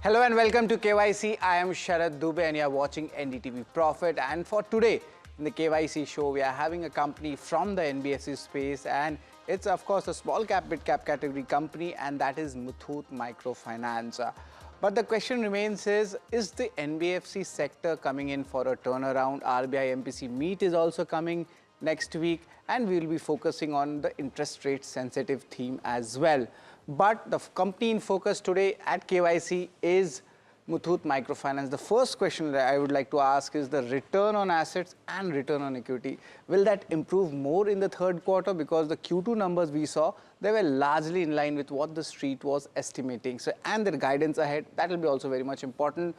Hello and welcome to KYC. I am Sharad Dubey and you are watching NDTV Profit. And for today in the KYC show, we are having a company from the NBFC space, and it's of course a small cap, mid cap category company, and that is Muthoot Microfinance. But the question remains is the NBFC sector coming in for a turnaround? RBI MPC meet is also coming next week, and we will be focusing on the interest rate sensitive theme as well. But the company in focus today at KYC is Muthoot Microfinance. The first question that I would like to ask is the return on assets and return on equity. Will that improve more in the third quarter? Because the Q2 numbers we saw, they were largely in line with what the street was estimating. So, and their guidance ahead, that will be also very much important.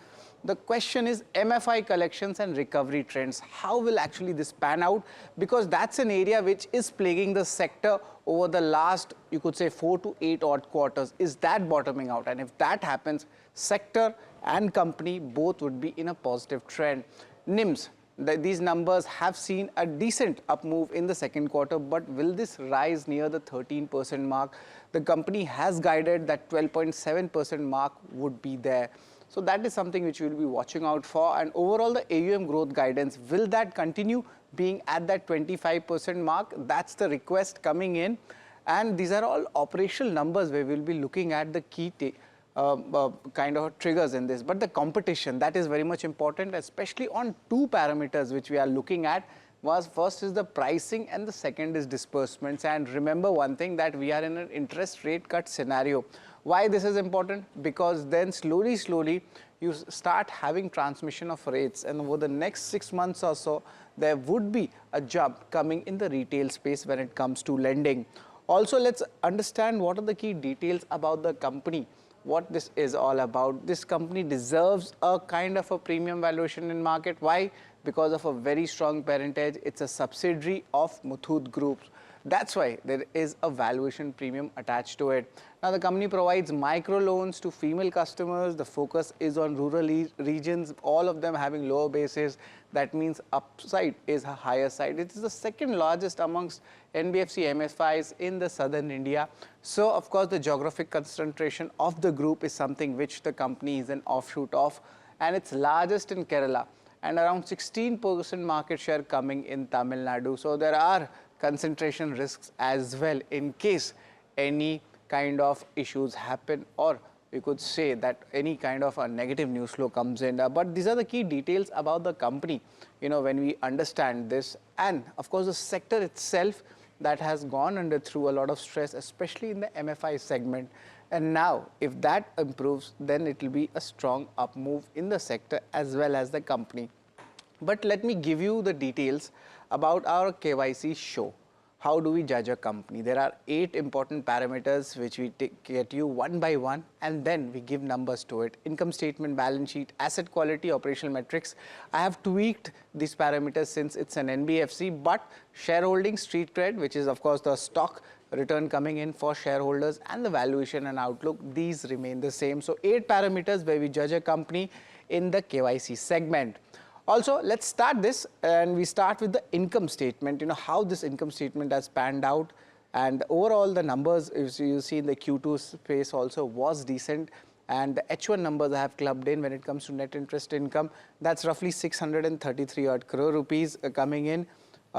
The question is MFI collections and recovery trends. How will actually this pan out? Because that's an area which is plaguing the sector over the last, you could say, 4 to 8 odd quarters. Is that bottoming out? And if that happens, sector and company both would be in a positive trend. NIMs, these numbers have seen a decent up move in the second quarter, but will this rise near the 13% mark? The company has guided that 12.7% mark would be there. So that is something which we will be watching out for. And overall, the AUM growth guidance, will that continue being at that 25% mark? That's the request coming in. And these are all operational numbers where we'll be looking at the key kind of triggers in this. But the competition, that is very much important, especially on two parameters which we are looking at. First is the pricing and the second is disbursements. And remember one thing, that we are in an interest rate cut scenario. Why this is important? Because then slowly you start having transmission of rates, and over the next 6 months or so, there would be a jump coming in the retail space when it comes to lending. Also, let's understand what are the key details about the company, what this is all about. This company deserves a kind of a premium valuation in market. Why? Because of a very strong parentage. It's a subsidiary of Muthoot Group. That's why there is a valuation premium attached to it. Now, the company provides microloans to female customers. The focus is on rural regions, all of them having lower bases. That means upside is a higher side. It is the second largest amongst NBFC-MFIs in the southern India. So, of course, the geographic concentration of the group is something which the company is an offshoot of, and it's largest in Kerala, and around 16% market share coming in Tamil Nadu. So there are concentration risks as well in case any kind of issues happen, or you could say that any kind of a negative news flow comes in. But these are the key details about the company, when we understand this. And of course, the sector itself that has gone through a lot of stress, especially in the MFI segment. And now, if that improves, then it will be a strong up move in the sector as well as the company. But let me give you the details about our KYC show. How do we judge a company? There are 8 important parameters which we get you one by one, and then we give numbers to it. Income statement, balance sheet, asset quality, operational metrics. I have tweaked these parameters since it's an NBFC, but shareholding, street cred, which is of course the stock return coming in for shareholders, and the valuation and outlook, these remain the same. So 8 parameters where we judge a company in the KYC segment. Also, let's start this, and we start with the income statement, how this income statement has panned out. And overall, the numbers, as you see in the Q2 space also was decent. And the H1 numbers I have clubbed in when it comes to net interest income. That's roughly 633 odd crore rupees coming in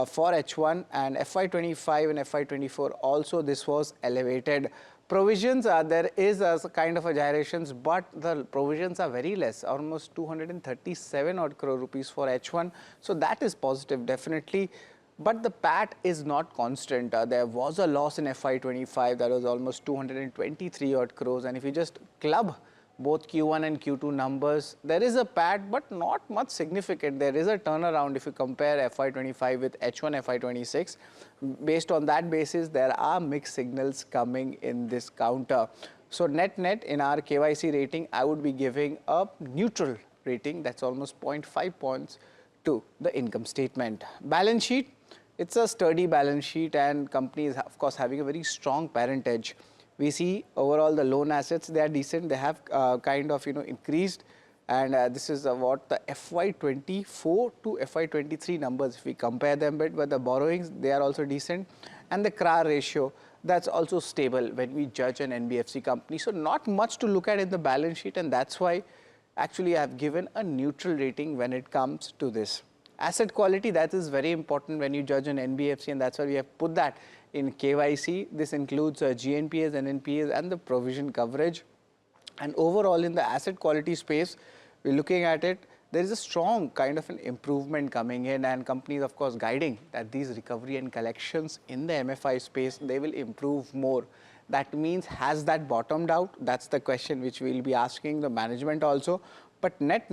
for H1, and FY25 and FY24 also this was elevated. Provisions, there is a kind of a gyrations, but the provisions are very less, almost 237 odd crore rupees for H1. So that is positive, definitely. But the PAT is not constant. There was a loss in FY25 that was almost 223 odd crores. And if you just club both Q1 and Q2 numbers, there is a PAT, but not much significant. There is a turnaround if you compare FY25 with H1 FY26. Based on that basis, there are mixed signals coming in this counter. So net in our KYC rating, I would be giving a neutral rating. That's almost 0.5 points to the income statement. Balance sheet, it's a sturdy balance sheet, and company is of course having a very strong parentage. We see overall the loan assets, they are decent. They have kind of increased, and this is what the FY24 to FY23 numbers. If we compare them, but the borrowings, they are also decent. and the CRAR ratio, that's also stable when we judge an NBFC company. So not much to look at in the balance sheet, and that's why actually I have given a neutral rating when it comes to this. Asset quality, that is very important when you judge an NBFC, and that's why we have put that in KYC. This includes GNPAs, NNPAs and the provision coverage. And overall in the asset quality space, we're looking at it, there is a strong kind of an improvement coming in, and companies of course guiding that these recovery and collections in the MFI space, they will improve more. That means, has that bottomed out? That's the question which we'll be asking the management also. But net,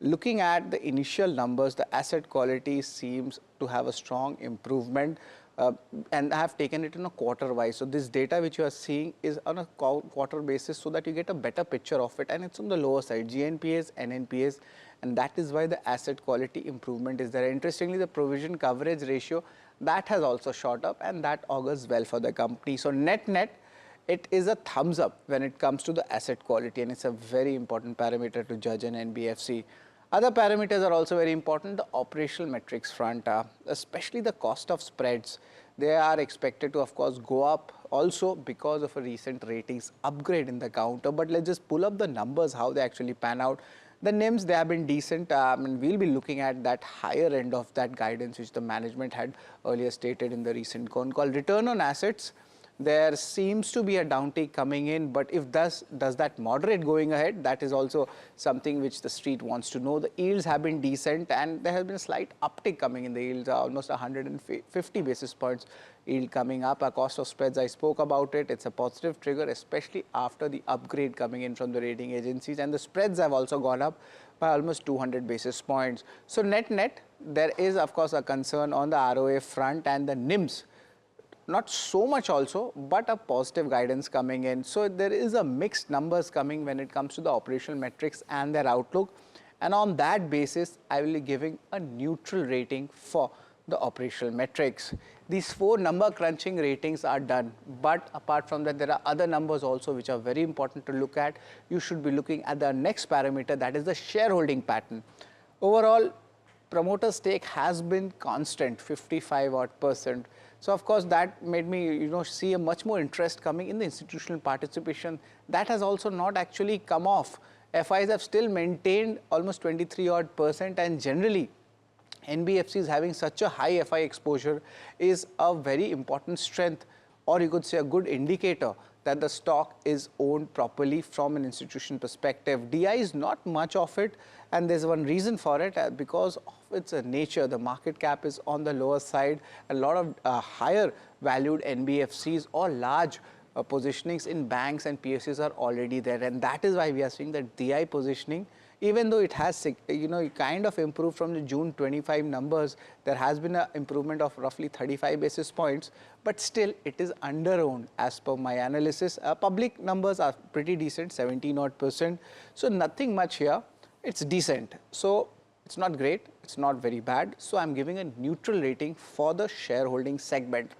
looking at the initial numbers, the asset quality seems to have a strong improvement. And I have taken it in a quarter wise. So this data which you are seeing is on a quarter basis, so that you get a better picture of it, and it's on the lower side, GNPAs, NNPAs, and that is why the asset quality improvement is there. Interestingly, the provision coverage ratio, that has also shot up, and that augurs well for the company. So net, it is a thumbs up when it comes to the asset quality, and it's a very important parameter to judge an NBFC. Other parameters are also very important. The operational metrics front, especially the cost of spreads, they are expected to of course go up also because of a recent ratings upgrade in the counter. But let's just pull up the numbers, how they actually pan out. The NIMs, they have been decent, and we'll be looking at that higher end of that guidance which the management had earlier stated in the recent con call. Return on assets, there seems to be a downtick coming in, but if does that moderate going ahead, that is also something which the street wants to know. The yields have been decent, and there has been a slight uptick coming in the yields, almost 150 basis points yield coming up. Our cost of spreads, I spoke about it, it's a positive trigger, especially after the upgrade coming in from the rating agencies, and the spreads have also gone up by almost 200 basis points. So net, there is of course a concern on the ROA front, and the NIMs, not so much also, but a positive guidance coming in. So there is a mixed numbers coming when it comes to the operational metrics and their outlook. And on that basis, I will be giving a neutral rating for the operational metrics. These 4 number crunching ratings are done, but apart from that, there are other numbers also which are very important to look at. You should be looking at the next parameter, that is the shareholding pattern. Overall, promoter stake has been constant, 55% odd. So of course that made me see a much more interest coming in the institutional participation. That has also not actually come off. FIs have still maintained almost 23% odd, and generally NBFCs having such a high FI exposure is a very important strength, or you could say a good indicator that the stock is owned properly from an institution perspective. DI is not much of it, and there's one reason for it, because of its nature. The market cap is on the lower side. A lot of higher valued NBFCs or large positionings in banks and PSUs are already there, and that is why we are seeing that DI positioning, even though it has kind of improved from the June 25 numbers, there has been an improvement of roughly 35 basis points, but still it is under-owned as per my analysis. Public numbers are pretty decent, 17% odd. So nothing much here. It's decent. So it's not great, it's not very bad. So I'm giving a neutral rating for the shareholding segment.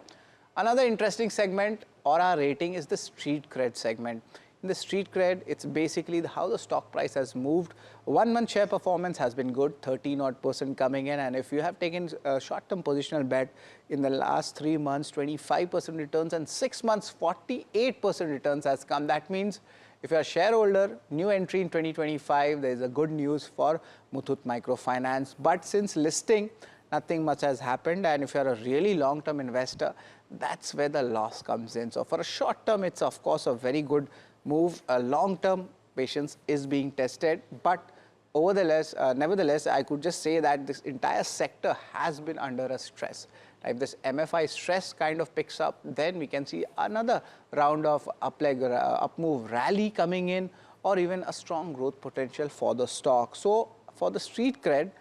Another interesting segment or our rating is the street cred segment. In the street cred, it's basically how the stock price has moved. 1 month share performance has been good, 13% odd coming in, and if you have taken a short-term positional bet in the last 3 months, 25% returns, and 6 months, 48% returns has come. That means if you're a shareholder, new entry in 2025, there is a good news for Muthoot Microfinance. But since listing, nothing much has happened, and if you're a really long-term investor, that's where the loss comes in. So for a short term, it's of course a very good move. A long-term patience is being tested, but nevertheless, I could just say that this entire sector has been under a stress. If this MFI stress kind of picks up, then we can see another round of up-move rally coming in, or even a strong growth potential for the stock. So for the street cred,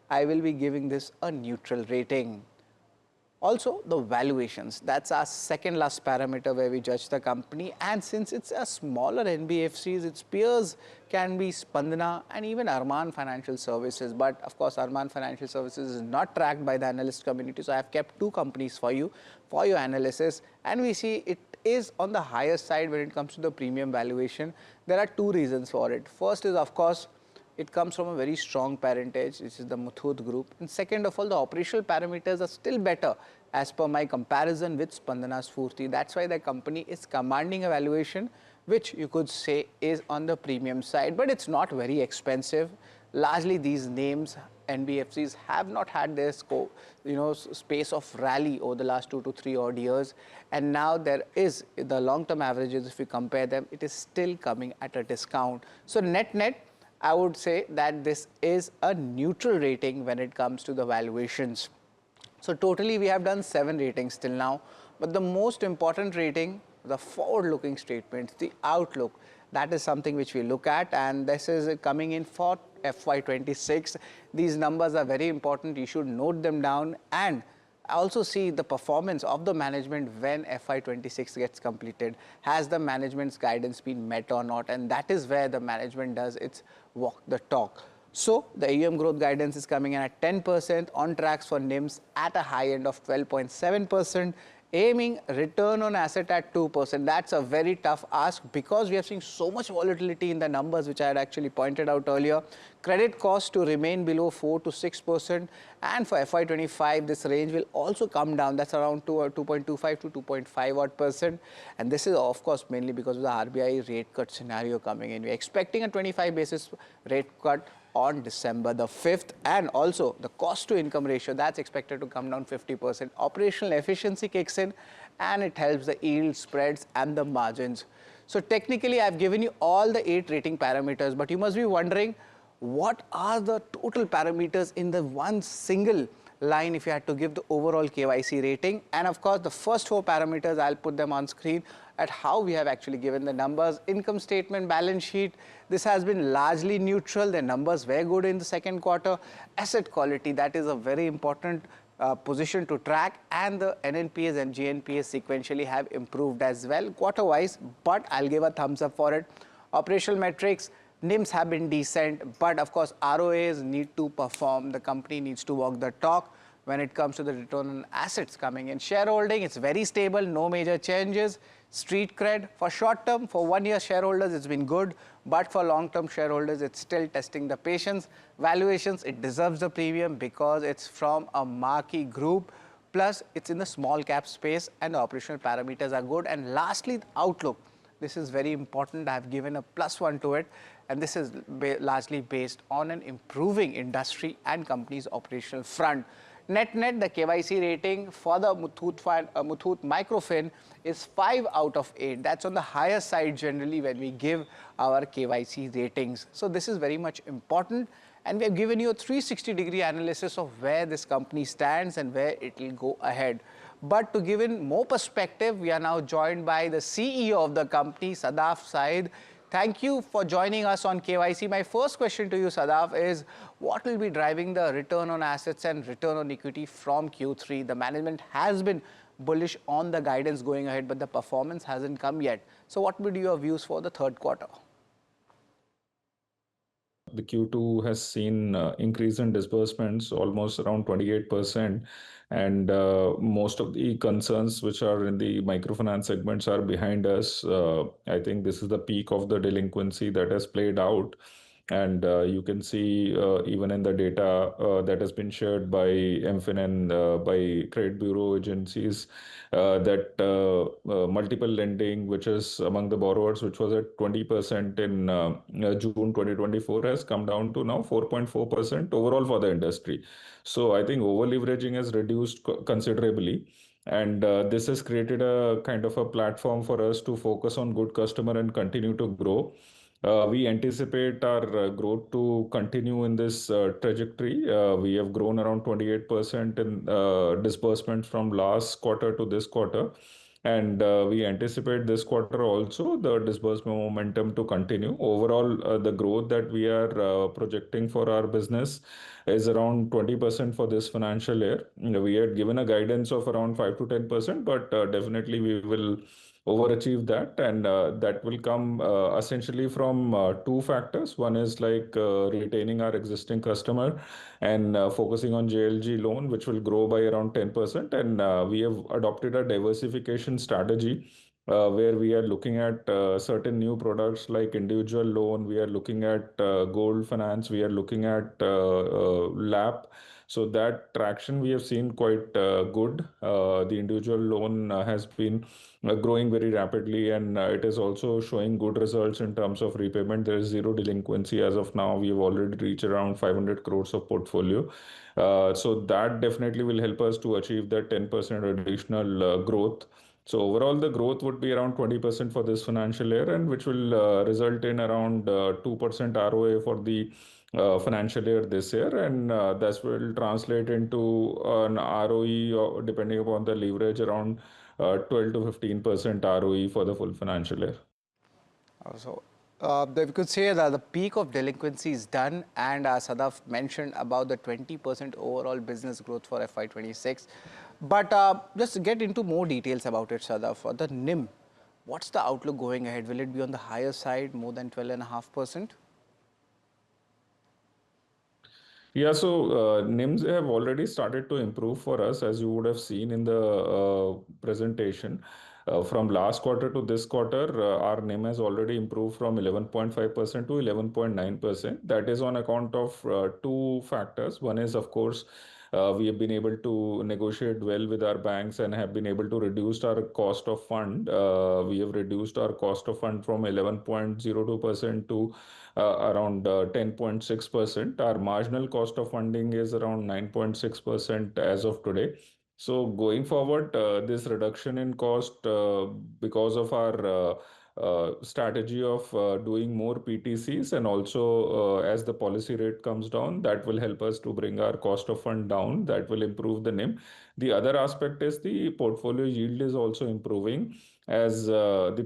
I will be giving this a neutral rating. Also, the valuations, that's our second last parameter where we judge the company, and since it's a smaller NBFCs, its peers can be Spandana and even Arman Financial Services, but of course Arman Financial Services is not tracked by the analyst community, so I have kept 2 companies for you for your analysis, and we see it is on the higher side when it comes to the premium valuation. There are 2 reasons for it. First is of course it comes from a very strong parentage, which is the Muthoot Group. And second of all, the operational parameters are still better as per my comparison with Spandana Sphurti. That's why the company is commanding a valuation which you could say is on the premium side, but it's not very expensive. Largely these names, NBFCs, have not had their scope, space of rally over the last 2 to 3 odd years, and now there is the long-term averages. If we compare them, it is still coming at a discount. So net, I would say that this is a neutral rating when it comes to the valuations. So totally we have done 7 ratings till now, but the most important rating, the forward-looking statements, the outlook, that is something which we look at, and this is coming in for FY26. These numbers are very important. You should note them down and also see the performance of the management when FY26 gets completed. Has the management's guidance been met or not? And that is where the management does its walk the talk. So the AUM growth guidance is coming in at 10%, on tracks for NIMs at a high end of 12.7%, aiming return on asset at 2%. That's a very tough ask because we have seen so much volatility in the numbers, which I had actually pointed out earlier. Credit costs to remain below 4 to 6%, and for FY25 this range will also come down. That's around 2.25 to 2.5 odd percent, and this is of course mainly because of the RBI rate cut scenario coming in. We're expecting a 25 basis rate cut on December the 5th, and also the cost to income ratio, that's expected to come down 50%. Operational efficiency kicks in and it helps the yield spreads and the margins. So technically I've given you all the 8 rating parameters, but you must be wondering what are the total parameters in the one single line if you had to give the overall KYC rating. And of course the first 4 parameters, I'll put them on screen at how we have actually given the numbers. Income statement, balance sheet, this has been largely neutral. The numbers were good in the second quarter. Asset quality, that is a very important position to track, and the NNPAs and GNPAs sequentially have improved as well quarter wise, but I'll give a thumbs up for it. Operational metrics, NIMs have been decent, but of course ROAs need to perform. The company needs to walk the talk when it comes to the return on assets coming in. Shareholding, it's very stable, no major changes. Street cred, for short term, for 1 year shareholders, it's been good, but for long term shareholders, it's still testing the patience. Valuations, it deserves the premium because it's from a marquee group, plus it's in the small cap space and the operational parameters are good. And lastly, the outlook. This is very important. I've given a +1 to it, and this is largely based on an improving industry and company's operational front. Net, the KYC rating for the Muthoot Microfin is 5 out of 8. That's on the higher side generally when we give our KYC ratings. So this is very much important, and we have given you a 360-degree analysis of where this company stands and where it will go ahead. But to give in more perspective, we are now joined by the CEO of the company, Sadaf Sayeed. Thank you for joining us on KYC. My first question to you, Sadaf, is what will be driving the return on assets and return on equity from Q3? The management has been bullish on the guidance going ahead, but the performance hasn't come yet. So what would be your views for the third quarter? The Q2 has seen increase in disbursements almost around 28%, and most of the concerns which are in the microfinance segments are behind us. I think this is the peak of the delinquency that has played out, and you can see even in the data that has been shared by MFIN and by credit bureau agencies that multiple lending, which is among the borrowers, which was at 20% in June 2024, has come down to now 4.4% overall for the industry. So I think over leveraging has reduced considerably, and this has created a kind of a platform for us to focus on good customer and continue to grow. We anticipate our growth to continue in this trajectory. We have grown around 28% in disbursements from last quarter to this quarter. And we anticipate this quarter also the disbursement momentum to continue. Overall, the growth that we are projecting for our business is around 20% for this financial year. We had given a guidance of around 5 to 10%, but definitely we will overachieve that, and that will come essentially from 2 factors. One is like retaining our existing customer and focusing on JLG loan, which will grow by around 10%, and we have adopted a diversification strategy where we are looking at certain new products like individual loan, we are looking at gold finance, we are looking at LAP. So that traction we have seen quite good. The individual loan has been growing very rapidly, and it is also showing good results in terms of repayment. There is zero delinquency as of now. We have already reached around 500 crores of portfolio. So that definitely will help us to achieve that 10% additional growth. So overall, the growth would be around 20% for this financial year, and which will result in around 2% ROA for the financial year this year, and that will translate into an ROE, depending upon the leverage, around 12 to 15% ROE for the full financial year. We could say that the peak of delinquency is done, and Sadaf mentioned about the 20% overall business growth for FY26. But just to get into more details about it, Sadaf, the NIM, what's the outlook going ahead? Will it be on the higher side, more than 12.5%? Yeah, so NIMs have already started to improve for us, as you would have seen in the presentation. From last quarter to this quarter, our NIM has already improved from 11.5% to 11.9%. That is on account of two factors. One is, of course, we have been able to negotiate well with our banks and have been able to reduce our cost of fund. We have reduced our cost of fund from 11.02% to around 10.6%. Our marginal cost of funding is around 9.6% as of today. So going forward, this reduction in cost, because of our strategy of doing more PTCs, and also as the policy rate comes down, that will help us to bring our cost of fund down. That will improve the NIM. The other aspect is the portfolio yield is also improving, as the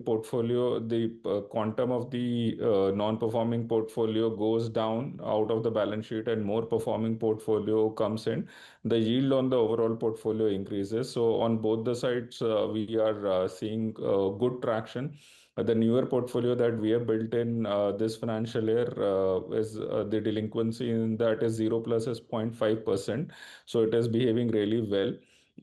quantum of the non-performing portfolio goes down out of the balance sheet and more performing portfolio comes in. The yield on the overall portfolio increases. So on both the sides, we are seeing good traction. The newer portfolio that we have built in this financial year is the delinquency in that is 0 plus is 0.5%. So it is behaving really well.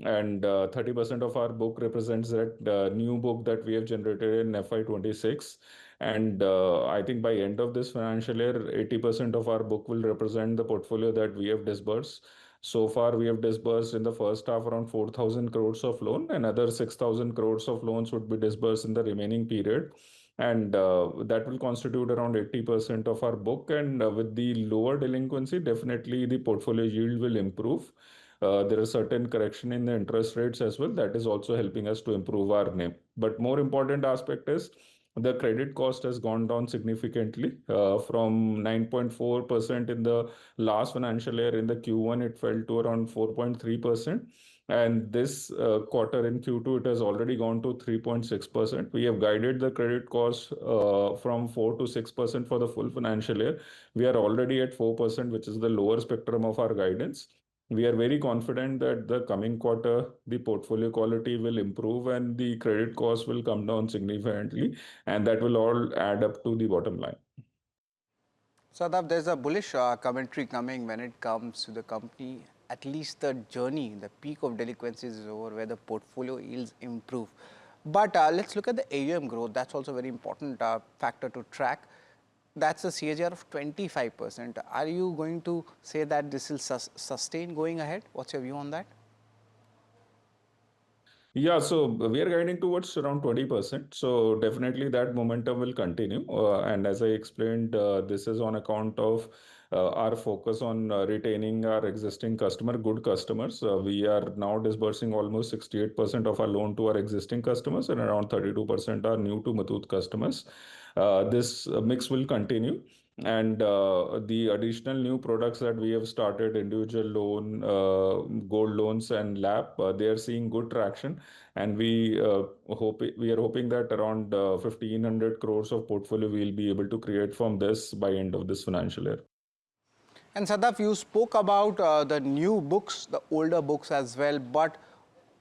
And 30% of our book represents that new book that we have generated in FY26. And I think by end of this financial year, 80% of our book will represent the portfolio that we have disbursed. So far, we have disbursed in the first half around 4,000 crores of loan, and another 6,000 crores of loans would be disbursed in the remaining period. And that will constitute around 80% of our book. And with the lower delinquency, definitely the portfolio yield will improve. There is certain correction in the interest rates as well. That is also helping us to improve our NIM. But more important aspect is the credit cost has gone down significantly from 9.4% in the last financial year. In the Q1, it fell to around 4.3%. And this quarter in Q2, it has already gone to 3.6%. We have guided the credit cost from 4 to 6% for the full financial year. We are already at 4%, which is the lower spectrum of our guidance. We are very confident that the coming quarter, the portfolio quality will improve and the credit cost will come down significantly, and that will all add up to the bottom line. Sadaf, there's a bullish commentary coming when it comes to the company. At least the journey, the peak of delinquencies is over, where the portfolio yields improve. But let's look at the AUM growth. That's also a very important factor to track. That's a CAGR of 25%. Are you going to say that this will sustain going ahead? What's your view on that? Yeah, so we are guiding towards around 20%. So definitely that momentum will continue. And as I explained, this is on account of our focus on retaining our existing customer, good customers. We are now disbursing almost 68% of our loan to our existing customers, and around 32% are new to Muthoot customers. This mix will continue. And the additional new products that we have started, individual loan, gold loans, and LAP, they are seeing good traction. And we are hoping that around 1,500 crores of portfolio we will be able to create from this by end of this financial year. And Sadaf, you spoke about the new books, the older books as well. But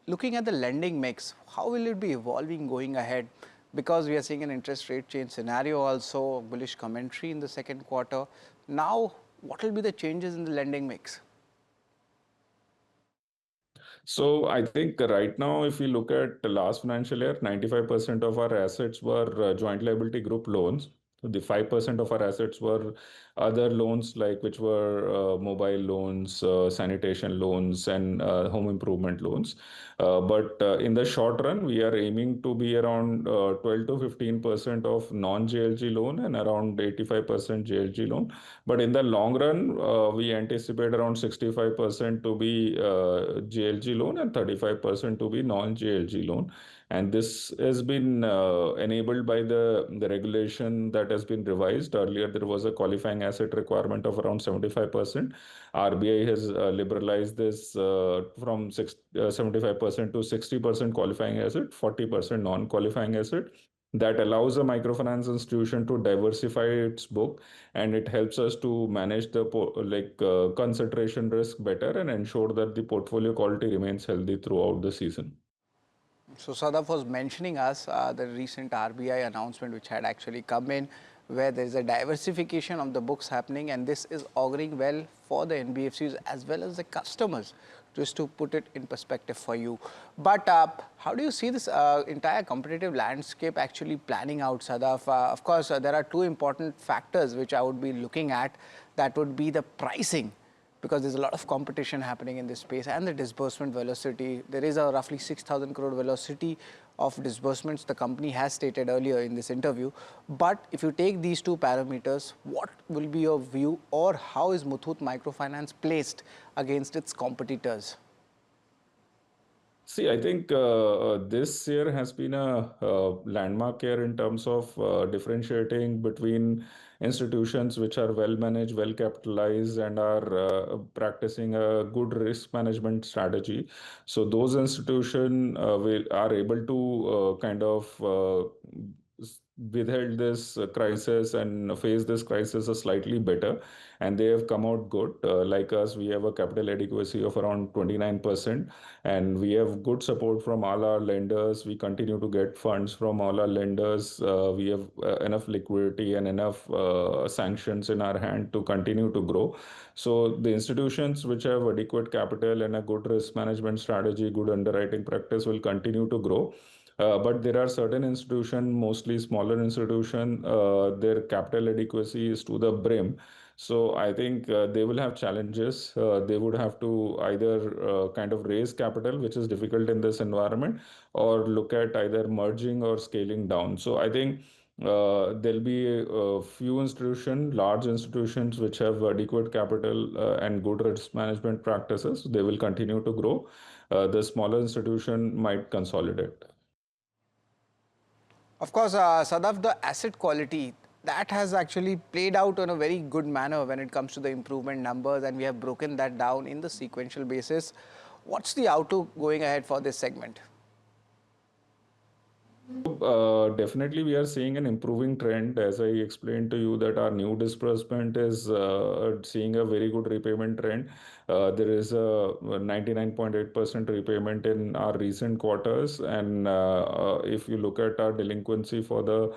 looking at the lending mix, how will it be evolving going ahead? Because we are seeing an interest rate change scenario, also bullish commentary in the second quarter. Now, what will be the changes in the lending mix? So I think right now, if we look at the last financial year, 95% of our assets were joint liability group loans. The 5% of our assets were other loans, like which were mobile loans, sanitation loans, and home improvement loans. But in the short run, we are aiming to be around 12 to 15% of non-JLG loan and around 85% JLG loan. But in the long run, we anticipate around 65% to be JLG loan and 35% to be non-JLG loan. And this has been enabled by the regulation that has been revised. Earlier, there was a qualifying asset requirement of around 75%. RBI has liberalized this from 75% to 60% qualifying asset, 40% non-qualifying asset. That allows a microfinance institution to diversify its book, and it helps us to manage the concentration risk better and ensure that the portfolio quality remains healthy throughout the season. So Sadaf was mentioning us the recent RBI announcement which had actually come in, where there is a diversification of the books happening, and this is auguring well for the NBFCs as well as the customers, just to put it in perspective for you. But how do you see this entire competitive landscape actually planning out, Sadaf? Of course, there are two important factors which I would be looking at. That would be the pricing, because there's a lot of competition happening in this space, and the disbursement velocity. There is a roughly 6,000 crore velocity of disbursements the company has stated earlier in this interview. But if you take these two parameters, what will be your view, or how is Muthoot Microfinance placed against its competitors? See, I think this year has been a landmark year in terms of differentiating between institutions which are well managed, well capitalized, and are practicing a good risk management strategy. So those institutions are able to withheld this crisis and face this crisis a slightly better, and they have come out good. Like us, we have a capital adequacy of around 29%, and we have good support from all our lenders. We continue to get funds from all our lenders. We have enough liquidity and enough sanctions in our hand to continue to grow. So the institutions which have adequate capital and a good risk management strategy, good underwriting practice, will continue to grow. But there are certain institutions, mostly smaller institutions, their capital adequacy is to the brim. So I think they will have challenges. They would have to either raise capital, which is difficult in this environment, or look at either merging or scaling down. So I think there'll be a few institutions, large institutions, which have adequate capital and good risk management practices. They will continue to grow. The smaller institution might consolidate. Of course, Sadaf, the asset quality, that has actually played out on a very good manner when it comes to the improvement numbers, and we have broken that down in the sequential basis. What's the outlook going ahead for this segment? Definitely, we are seeing an improving trend. As I explained to you, that our new disbursement is seeing a very good repayment trend. There is a 99.8% repayment in our recent quarters, and if you look at our delinquency for the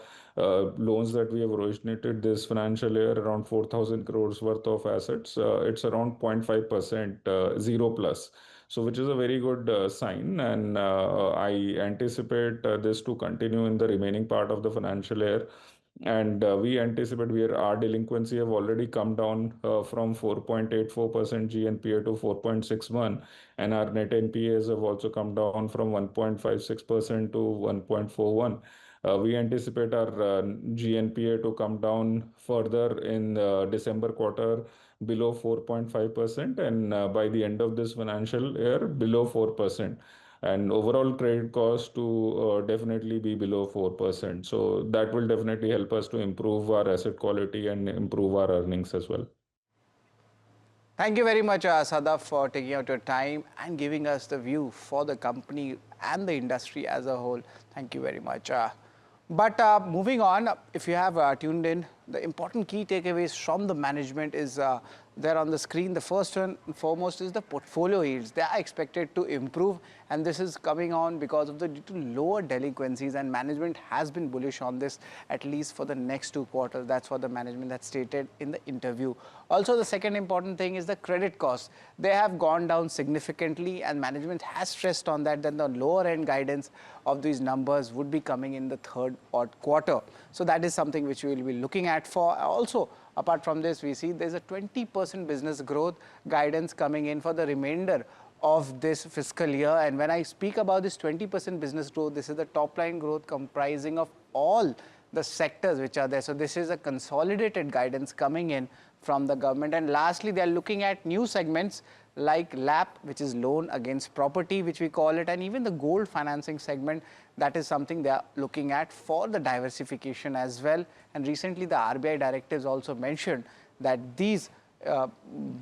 loans that we have originated this financial year, around 4,000 crores worth of assets, it's around 0.5%, 0 plus. So, which is a very good sign, and I anticipate this to continue in the remaining part of the financial year. And we anticipate our delinquency have already come down from 4.84% GNPA to 4.61, and our net NPAs have also come down from 1.56% to 1.41. We anticipate our GNPA to come down further in December quarter below 4.5%, and by the end of this financial year below 4%, and overall credit cost to definitely be below 4%. So that will definitely help us to improve our asset quality and improve our earnings as well. Thank you very much, Sadaf, for taking out your time and giving us the view for the company and the industry as a whole. Thank you very much. But moving on, if you have tuned in the important key takeaways from the management is there on the screen. The first one and foremost is the portfolio yields. They are expected to improve, and this is coming on because of the due to lower delinquencies, and management has been bullish on this at least for the next 2 quarters. That's what the management had stated in the interview. Also, the second important thing is the credit costs. They have gone down significantly, and management has stressed on that. Then the lower end guidance of these numbers would be coming in the third odd quarter. So that is something which we will be looking at for. Also, apart from this, we see there's a 20% business growth guidance coming in for the remainder of this fiscal year. And when I speak about this 20% business growth, this is the top line growth comprising of all the sectors which are there. So this is a consolidated guidance coming in from the government. And lastly, they are looking at new segments like LAP, which is loan against property, which we call it, and even the gold financing segment. That is something they are looking at for the diversification as well. And recently, the RBI directives also mentioned that these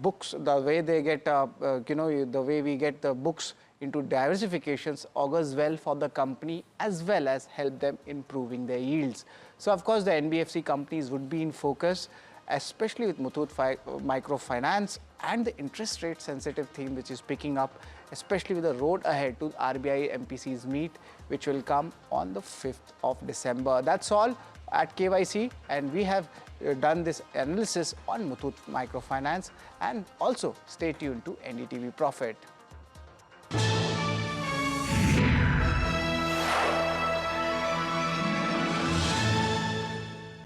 books, the way they get, the way we get the books into diversifications augurs well for the company as well as help them improving their yields. So, of course, the NBFC companies would be in focus, especially with Muthoot Microfinance and the interest rate sensitive theme which is picking up, especially with the road ahead to RBI MPC's meet, which will come on the 5th of December. That's all at KYC, and we have done this analysis on Muthoot Microfinance. And also stay tuned to NDTV Profit.